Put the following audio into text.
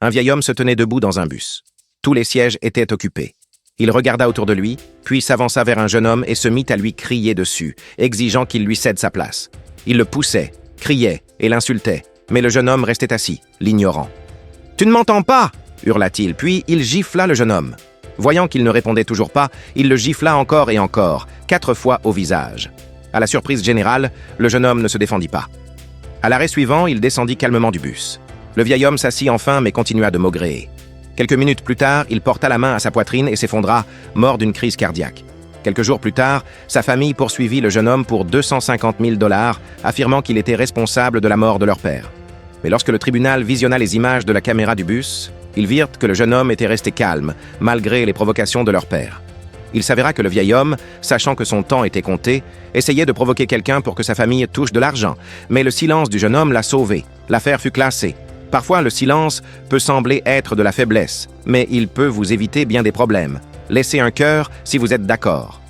Un vieil homme se tenait debout dans un bus. Tous les sièges étaient occupés. Il regarda autour de lui, puis s'avança vers un jeune homme et se mit à lui crier dessus, exigeant qu'il lui cède sa place. Il le poussait, criait et l'insultait, mais le jeune homme restait assis, l'ignorant. « Tu ne m'entends pas !» hurla-t-il, puis il gifla le jeune homme. Voyant qu'il ne répondait toujours pas, il le gifla encore et encore, 4 fois au visage. À la surprise générale, le jeune homme ne se défendit pas. À l'arrêt suivant, il descendit calmement du bus. Le vieil homme s'assit enfin mais continua de maugréer. Quelques minutes plus tard, il porta la main à sa poitrine et s'effondra, mort d'une crise cardiaque. Quelques jours plus tard, sa famille poursuivit le jeune homme pour 250 000 $, affirmant qu'il était responsable de la mort de leur père. Mais lorsque le tribunal visionna les images de la caméra du bus, ils virent que le jeune homme était resté calme, malgré les provocations de leur père. Il s'avéra que le vieil homme, sachant que son temps était compté, essayait de provoquer quelqu'un pour que sa famille touche de l'argent, mais le silence du jeune homme l'a sauvé. L'affaire fut classée. Parfois, le silence peut sembler être de la faiblesse, mais il peut vous éviter bien des problèmes. Laissez un cœur si vous êtes d'accord.